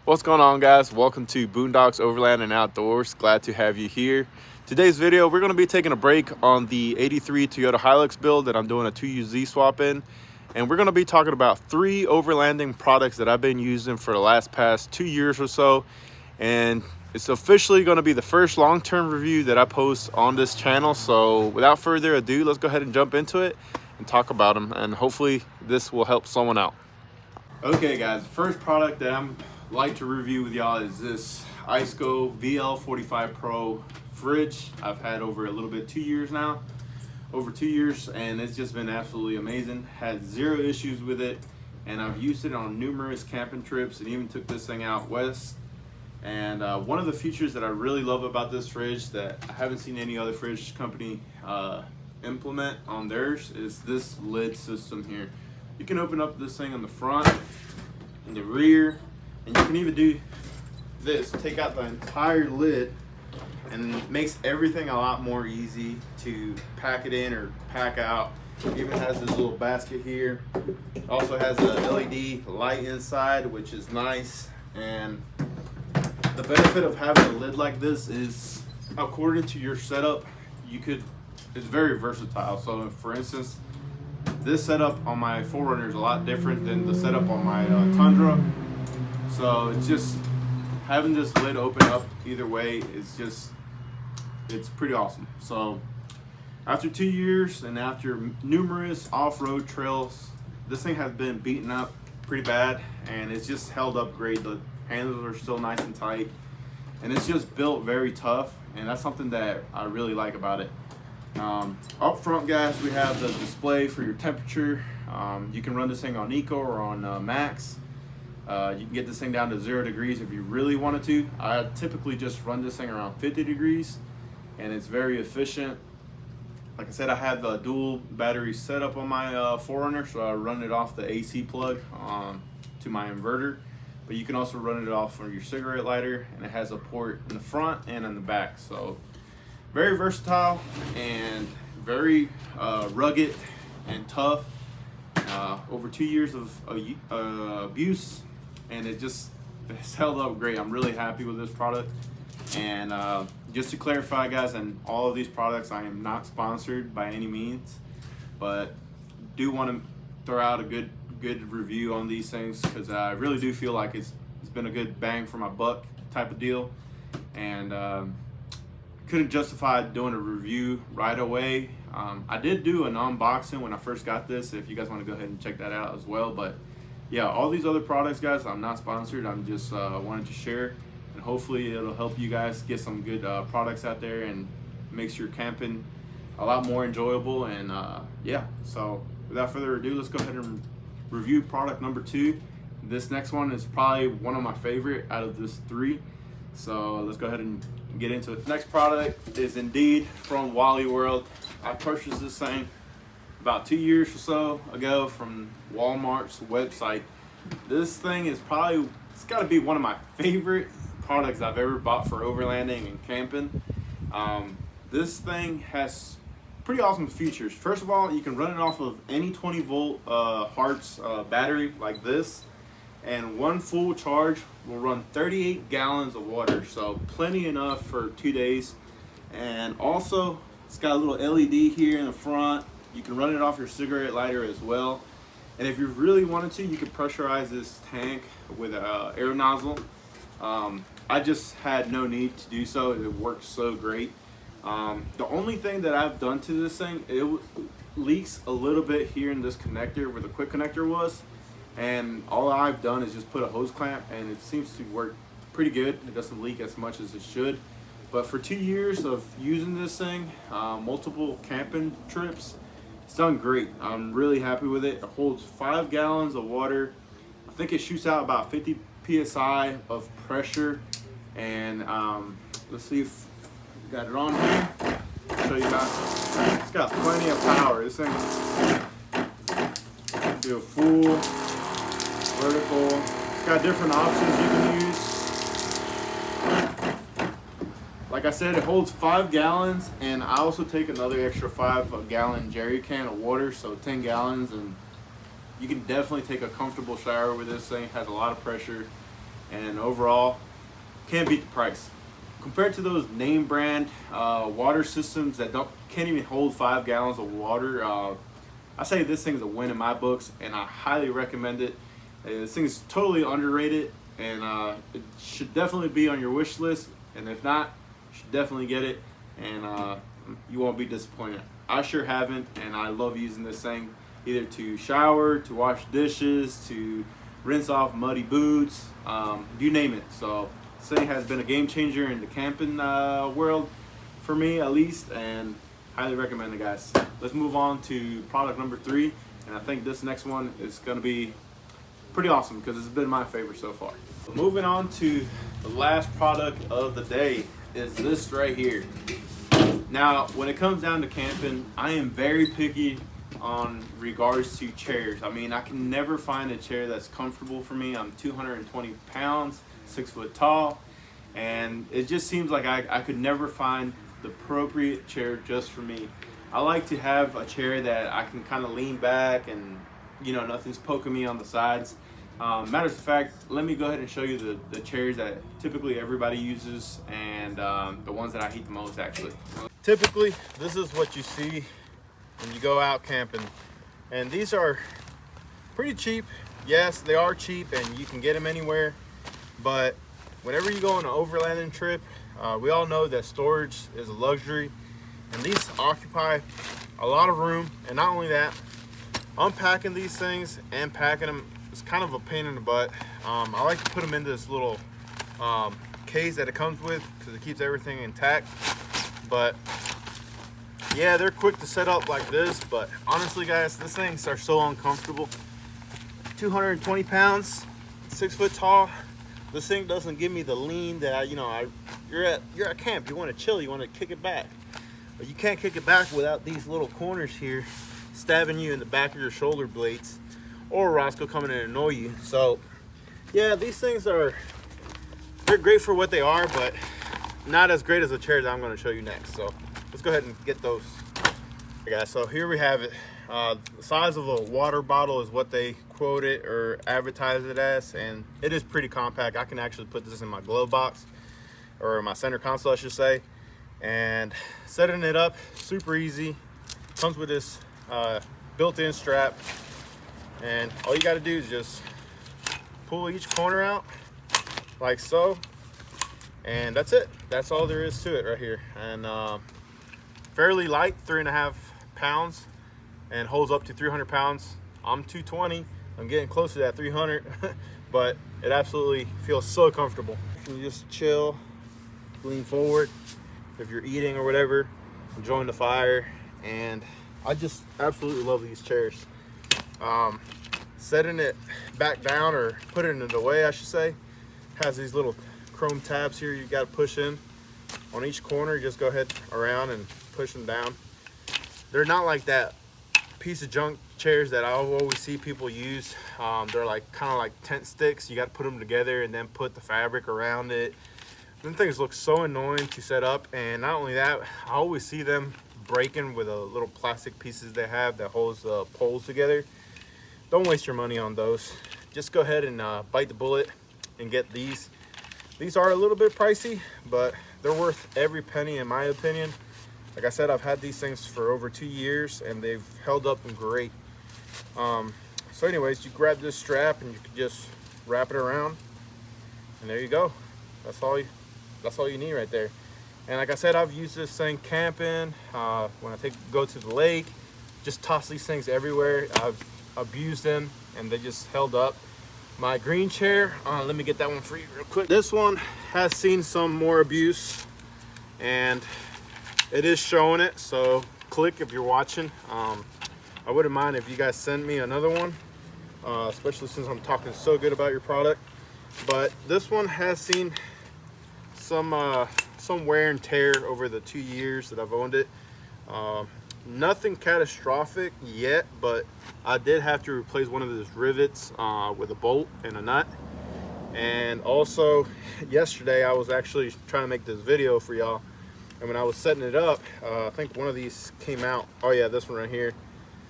What's going on, guys? Welcome to Boondocks Overland and Outdoors. Glad to have you here. Today's video, we're going to be taking a break on the 83 Toyota Hilux build that I'm doing a 2UZ swap in. And we're going to be talking about 3 overlanding products that I've been using for the past 2 years or so. And it's officially going to be the first long-term review that I post on this channel. So without further ado, let's go ahead and jump into it and talk about them. And hopefully this will help someone out. Okay guys, first product that I'm like to review with y'all is this IceGo VL45 Pro fridge. I've had over a little bit 2 years now, over 2 years, and it's just been absolutely amazing. Had zero issues with it, and I've used it on numerous camping trips and even took this thing out west. And one of the features that I really love about this fridge that I haven't seen any other fridge company implement on theirs is this lid system here. You can open up this thing on the front and the rear, and you can even do this, take out the entire lid, and it makes everything a lot more easy to pack it in or pack out. It even has this little basket here. It also has a LED light inside, which is nice. And the benefit of having a lid like this is, according to your setup, it's very versatile. So for instance, this setup on my 4Runner is a lot different than the setup on my Tundra. So it's just having this lid open up either way it's pretty awesome. So after 2 years and after numerous off-road trails, this thing has been beaten up pretty bad, and it's just held up great. The handles are still nice and tight, and it's just built very tough, and that's something that I really like about it. Up front, guys, we have the display for your temperature. You can run this thing on Eco or on Max. You can get this thing down to 0 degrees if you really wanted to. I typically just run this thing around 50 degrees, and it's very efficient. Like I said, I have the dual battery setup on my 4Runner, so I run it off the AC plug to my inverter. But you can also run it off from your cigarette lighter, and it has a port in the front and in the back. So very versatile and very rugged and tough. Over 2 years of abuse, and it's held up great. I'm really happy with this product. And just to clarify, guys, and all of these products, I am not sponsored by any means, but do want to throw out a good review on these things, because I really do feel like it's been a good bang for my buck type of deal. And couldn't justify doing a review right away. I did do an unboxing when I first got this, if you guys want to go ahead and check that out as well. But yeah, all these other products, guys, I'm not sponsored. I'm just wanted to share, and hopefully it'll help you guys get some good products out there and makes your camping a lot more enjoyable. And yeah, so without further ado, let's go ahead and review product number 2. This next one is probably one of my favorite out of this 3. So let's go ahead and get into it. Next product is indeed from Wally World. I purchased this thing about 2 years or so ago from Walmart's website. This thing is it's got to be one of my favorite products I've ever bought for overlanding and camping. This thing has pretty awesome features. First of all, you can run it off of any 20 volt Hartz battery like this, and one full charge will run 38 gallons of water, so plenty enough for 2 days. And also, it's got a little LED here in the front. You can run it off your cigarette lighter as well. And if you really wanted to, you could pressurize this tank with an air nozzle. I just had no need to do so. It works so great. The only thing that I've done to this thing, it leaks a little bit here in this connector where the quick connector was. And all I've done is just put a hose clamp, and it seems to work pretty good. It doesn't leak as much as it should. But for 2 years of using this thing, multiple camping trips, it's done great. I'm really happy with it. It holds 5 gallons of water. I think it shoots out about 50 psi of pressure. And let's see if we got it on here. I'll show you guys. It's got plenty of power. This thing do a full vertical. It's got different options you can use. Like I said, it holds 5 gallons, and I also take another extra 5-gallon jerry can of water, so 10 gallons, and you can definitely take a comfortable shower with this thing. It has a lot of pressure. and overall can't beat the price. Compared to those name brand water systems that can't even hold 5 gallons of water, I say this thing's a win in my books, and I highly recommend it. This thing's totally underrated, and it should definitely be on your wish list. And if not, you should definitely get it, and you won't be disappointed. I sure haven't, and I love using this thing either to shower, to wash dishes, to rinse off muddy boots, you name it. So this thing has been a game changer in the camping world for me, at least, and highly recommend it, guys. Let's move on to product number 3, and I think this next one is going to be pretty awesome because it's been my favorite so far. Moving on to the last product of the day is this right here. Now, when it comes down to camping, I am very picky on regards to chairs. I mean, I can never find a chair that's comfortable for me. I'm 220 pounds, 6 foot tall, and it just seems like I could never find the appropriate chair just for me. I like to have a chair that I can kind of lean back and, you know, nothing's poking me on the sides. Matters of fact, let me go ahead and show you the chairs that typically everybody uses, and the ones that I hate the most, actually. Typically, this is what you see when you go out camping, and these are pretty cheap. Yes, they are cheap, and you can get them anywhere, but whenever you go on an overlanding trip, we all know that storage is a luxury, and these occupy a lot of room. And not only that, unpacking these things and packing them is kind of a pain in the butt. I like to put them into this little case that it comes with because it keeps everything intact. But yeah, they're quick to set up like this, but honestly, guys, these things are so uncomfortable. 220 pounds, 6 foot tall. This thing doesn't give me the lean that you're at camp. You want to chill. You want to kick it back, but you can't kick it back without these little corners here stabbing you in the back of your shoulder blades, or Roscoe coming in and annoy you. So yeah, these things they're great for what they are, but not as great as the chair that I'm going to show you next. So let's go ahead and get those. Okay, guys, so here we have it. The size of a water bottle is what they quote it or advertise it as, and it is pretty compact. I can actually put this in my glove box, or my center console I should say, and setting it up super easy. Comes with this built-in strap, and all you got to do is just pull each corner out like so, and that's it. That's all there is to it right here. And fairly light, 3.5 pounds, and holds up to 300 pounds. I'm 220. I'm getting close to that 300, but it absolutely feels so comfortable. You can just chill, lean forward if you're eating or whatever, enjoying the fire, and I just absolutely love these chairs. Setting it back down, or putting it away I should say, has these little chrome tabs here you got to push in on each corner. You just go ahead around and push them down. They're not like that piece of junk chairs that I always see people use. They're like kind of like tent sticks. You got to put them together and then put the fabric around it. Them things look so annoying to set up, and not only that, I always see them breaking with the little plastic pieces they have that holds the poles together. Don't waste your money on those. Just go ahead and bite the bullet and get these. These are a little bit pricey, but they're worth every penny in my opinion. Like I said, I've had these things for over 2 years, and they've held up great. So anyways, you grab this strap and you can just wrap it around, and there you go. That's all you need right there. And like I said, I've used this thing camping, when I go to the lake, just toss these things everywhere. I've abused them, and they just held up. My green chair, let me get that one for you real quick. This one has seen some more abuse, and it is showing it, so click if you're watching. I wouldn't mind if you guys send me another one, especially since I'm talking so good about your product. But this one has seen some wear and tear over the 2 years that I've owned it. Nothing catastrophic yet, but I did have to replace one of those rivets with a bolt and a nut. And also yesterday I was actually trying to make this video for y'all, and when I was setting it up, I think one of these came out. Oh yeah, this one right here.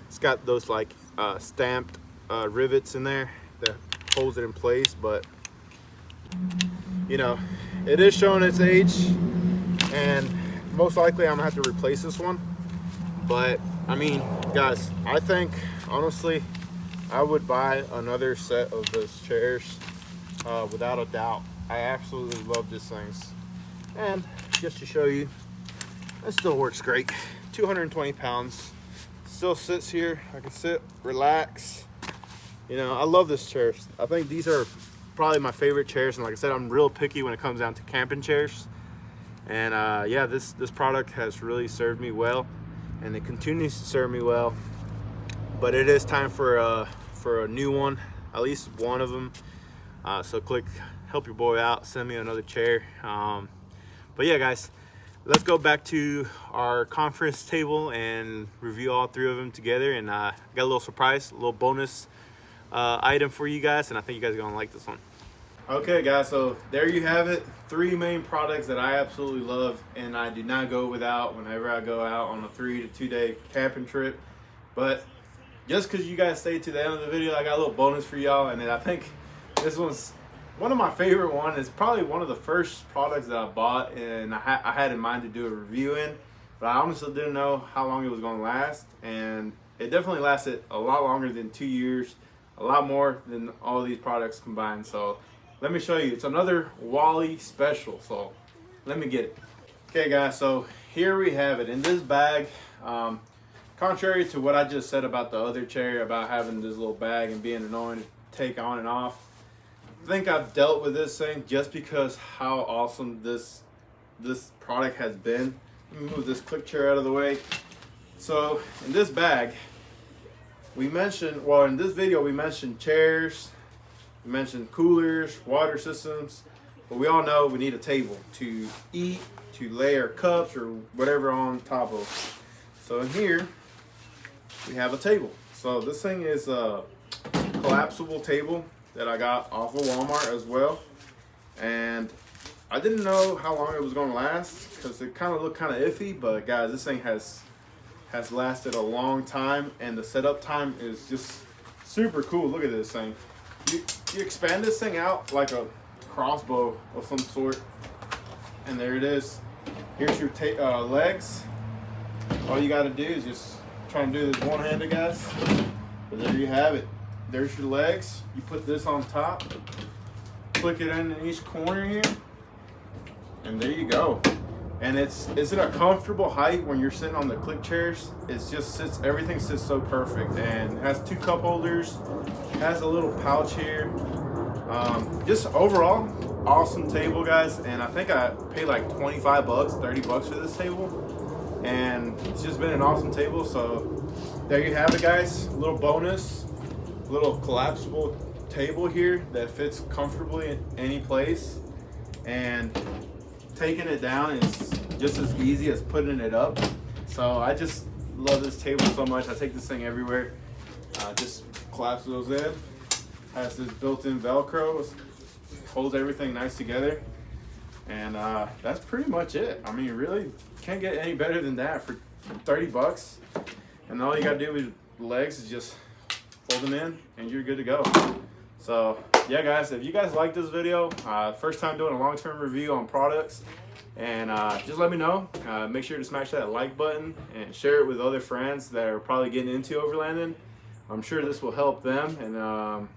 It's got those like stamped rivets in there that holds it in place, but you know, it is showing its age, and most likely I'm gonna have to replace this one. But I mean, guys, I think honestly I would buy another set of those chairs without a doubt. I absolutely love these things. And just to show you, it still works great. 220 pounds, still sits here. I can sit, relax. You know, I love this chair. I think these are probably my favorite chairs, and like I said, I'm real picky when it comes down to camping chairs. And yeah, this product has really served me well, and it continues to serve me well. But it is time for a new one, at least one of them. So click help your boy out, send me another chair. But yeah, guys, let's go back to our conference table and review all three of them together. And got a little surprise, a little bonus item for you guys, and I think you guys are gonna like this one. Okay guys, so there you have it. Three main products that I absolutely love and I do not go without whenever I go out on a 3 to 2 day camping trip. But just because you guys stayed to the end of the video, I got a little bonus for y'all. And I think this one's one of my favorite ones. It's probably one of the first products that I bought and I had in mind to do a review in, but I honestly didn't know how long it was going to last. And it definitely lasted a lot longer than 2 years, a lot more than all these products combined. So let me show you. It's another Wally special, so let me get it. Okay guys, so here we have it in this bag. Contrary to what I just said about the other chair, about having this little bag and being annoying to take on and off, I think I've dealt with this thing just because how awesome this product has been. Let me move this click chair out of the way. So in this bag, we mentioned, well, in this video we mentioned chairs, we mentioned coolers, water systems, but we all know we need a table to eat, to lay our cups or whatever on top of. So in here, we have a table. So this thing is a collapsible table that I got off of Walmart as well. And I didn't know how long it was gonna last because it kind of looked kind of iffy, but guys, this thing has lasted a long time, and the setup time is just super cool. Look at this thing. You expand this thing out like a crossbow of some sort, and there it is. Here's your legs. All you got to do is just try and do this one-handed, guys. But there you have it. There's your legs. You put this on top, click it in each corner here, and there you go. And it's at a comfortable height when you're sitting on the click chairs. It's just everything sits so perfect, and it has 2 cup holders, has a little pouch here. Just overall, awesome table, guys. And I think I paid like 25 bucks, 30 bucks for this table. And it's just been an awesome table. So there you have it, guys. A little bonus, a little collapsible table here that fits comfortably in any place. And taking it down is just as easy as putting it up. So I just love this table so much. I take this thing everywhere. Just collapse those in. Has this built-in Velcro, holds everything nice together. And that's pretty much it. I mean, really can't get any better than that for 30 bucks. And all you gotta do with the legs is just fold them in and you're good to go. So yeah, guys, if you guys like this video, first time doing a long-term review on products, and just let me know. Make sure to smash that like button and share it with other friends that are probably getting into overlanding. I'm sure this will help them. And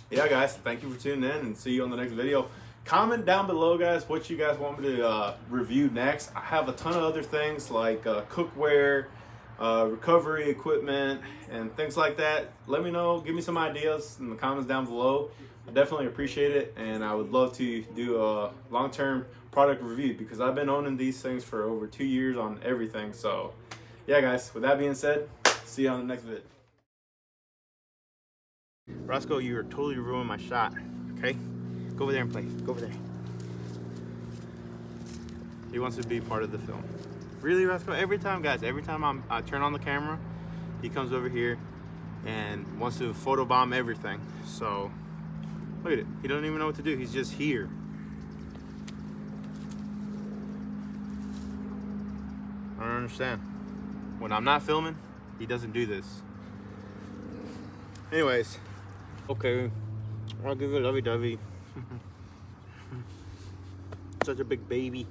yeah, guys, thank you for tuning in, and see you on the next video. Comment down below, guys, what you guys want me to review next. I have a ton of other things like cookware, recovery equipment, and things like that. Let me know. Give me some ideas in the comments down below. I definitely appreciate it, and I would love to do a long-term product review because I've been owning these things for over 2 years on everything. So yeah, guys, with that being said, see you on the next vid. Roscoe, you are totally ruining my shot. Okay, go over there and play. Go over there. He wants to be part of the film. Really, Roscoe? Every time, guys, every time I turn on the camera, he comes over here and wants to photobomb everything. So look at it. He doesn't even know what to do. He's just here. I don't understand. When I'm not filming, he doesn't do this. Anyways, okay, I'll give it a lovey-dovey. such a big baby.